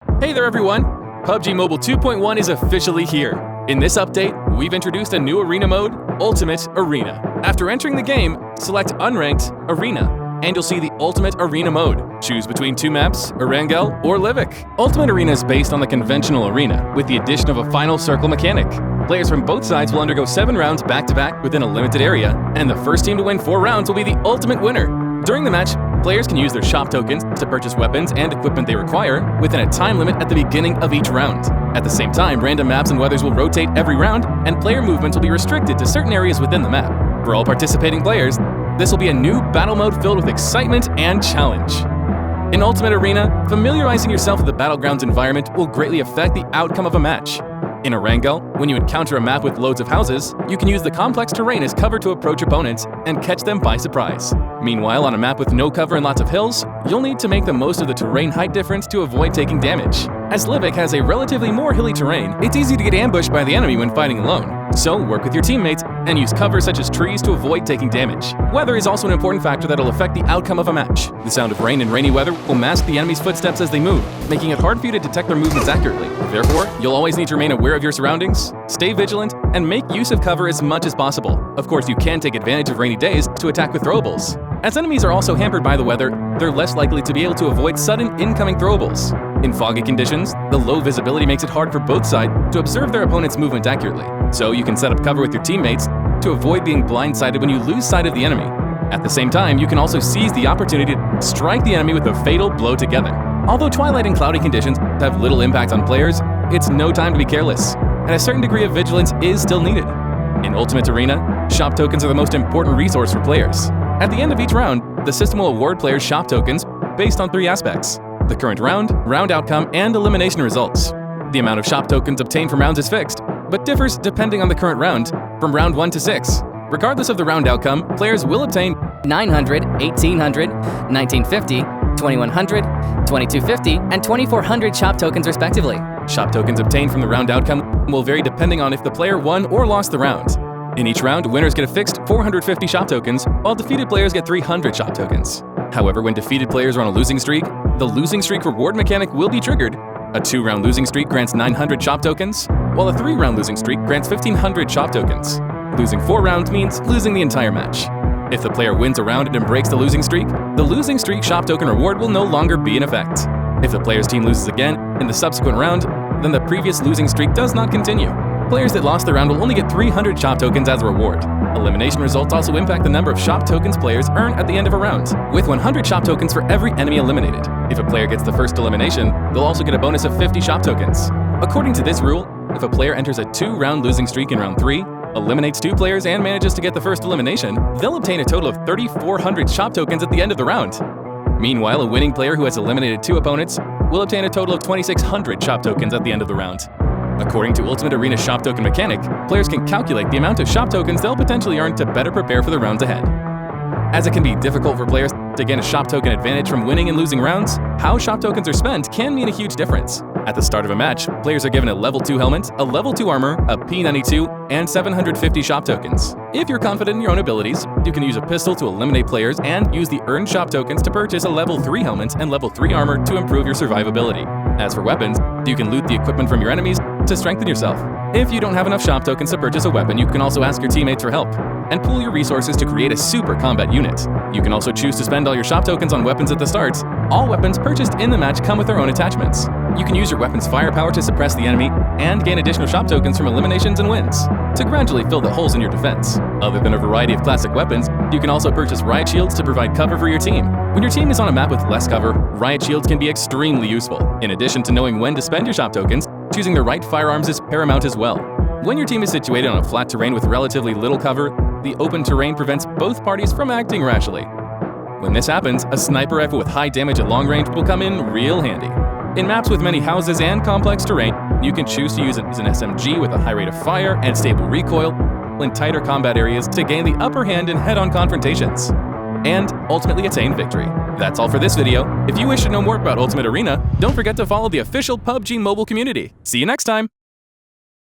Hey there everyone! PUBG Mobile 2.1 is officially here. In this update, we've introduced a new arena mode, Ultimate Arena. After entering the game, select Unranked Arena, and you'll see the Ultimate Arena mode. Choose between two maps, Erangel or Livik. Ultimate Arena is based on the conventional arena, with the addition of a final circle mechanic. Players from both sides will undergo 7 rounds back-to-back within a limited area, and the first team to win 4 rounds will be the ultimate winner. During the match, players can use their shop tokens to purchase weapons and equipment they require within a time limit at the beginning of each round. At the same time, random maps and weathers will rotate every round, and player movements will be restricted to certain areas within the map. For all participating players, this will be a new battle mode filled with excitement and challenge. In Ultimate Arena, familiarizing yourself with the Battlegrounds environment will greatly affect the outcome of a match. In Erangel, when you encounter a map with loads of houses, you can use the complex terrain as cover to approach opponents and catch them by surprise. Meanwhile, on a map with no cover and lots of hills, you'll need to make the most of the terrain height difference to avoid taking damage. As Livik has a relatively more hilly terrain, it's easy to get ambushed by the enemy when fighting alone. So work with your teammates and use cover such as trees to avoid taking damage. Weather is also an important factor that'll affect the outcome of a match. The sound of rain and rainy weather will mask the enemy's footsteps as they move, making it hard for you to detect their movements accurately. Therefore, you'll always need to remain aware of your surroundings, stay vigilant, and make use of cover as much as possible. Of course, you can take advantage of rainy days to attack with throwables. As enemies are also hampered by the weather, they're less likely to be able to avoid sudden incoming throwables. In foggy conditions, the low visibility makes it hard for both sides to observe their opponent's movement accurately. So you can set up cover with your teammates to avoid being blindsided when you lose sight of the enemy. At the same time, you can also seize the opportunity to strike the enemy with a fatal blow together. Although twilight and cloudy conditions have little impact on players, it's no time to be careless, and a certain degree of vigilance is still needed. In Ultimate Arena, shop tokens are the most important resource for players. At the end of each round, the system will award players shop tokens based on 3 aspects: the current round, round outcome, and elimination results. The amount of shop tokens obtained from rounds is fixed, but differs depending on the current round, from round 1 to 6. Regardless of the round outcome, players will obtain 900, 1800, 1950, 2100, 2250, and 2400 shop tokens respectively. Shop tokens obtained from the round outcome will vary depending on if the player won or lost the round. In each round, winners get a fixed 450 shop tokens, while defeated players get 300 shop tokens. However, when defeated players are on a losing streak, the losing streak reward mechanic will be triggered. A 2-round losing streak grants 900 shop tokens, while a 3-round losing streak grants 1500 shop tokens. Losing 4 rounds means losing the entire match. If the player wins a round and breaks the losing streak shop token reward will no longer be in effect. If the player's team loses again in the subsequent round, then the previous losing streak does not continue. Players that lost the round will only get 300 shop tokens as a reward. Elimination results also impact the number of shop tokens players earn at the end of a round, with 100 shop tokens for every enemy eliminated. If a player gets the first elimination, they'll also get a bonus of 50 shop tokens. According to this rule, if a player enters a 2-round losing streak in round 3, eliminates 2 players, and manages to get the first elimination, they'll obtain a total of 3,400 shop tokens at the end of the round. Meanwhile, a winning player who has eliminated 2 opponents will obtain a total of 2,600 shop tokens at the end of the round. According to Ultimate Arena shop token mechanic, players can calculate the amount of shop tokens they'll potentially earn to better prepare for the rounds ahead. As it can be difficult for players to gain a shop token advantage from winning and losing rounds, how shop tokens are spent can mean a huge difference. At the start of a match, players are given a level 2 helmet, a level 2 armor, a P92, and 750 shop tokens. If you're confident in your own abilities, you can use a pistol to eliminate players and use the earned shop tokens to purchase a level 3 helmet and level 3 armor to improve your survivability. As for weapons, you can loot the equipment from your enemies to strengthen yourself. If you don't have enough shop tokens to purchase a weapon, you can also ask your teammates for help and pool your resources to create a super combat unit. You can also choose to spend all your shop tokens on weapons at the start. All weapons purchased in the match come with their own attachments. You can use your weapon's firepower to suppress the enemy and gain additional shop tokens from eliminations and wins to gradually fill the holes in your defense. Other than a variety of classic weapons, you can also purchase riot shields to provide cover for your team. When your team is on a map with less cover, riot shields can be extremely useful. In addition to knowing when to spend your shop tokens, choosing the right firearms is paramount as well. When your team is situated on a flat terrain with relatively little cover, the open terrain prevents both parties from acting rashly. When this happens, a sniper rifle with high damage at long range will come in real handy. In maps with many houses and complex terrain, you can choose to use an SMG with a high rate of fire and stable recoil in tighter combat areas to gain the upper hand in head-on confrontations, and ultimately attain victory. That's all for this video. If you wish to know more about Ultimate Arena, don't forget to follow the official PUBG Mobile community. See you next time!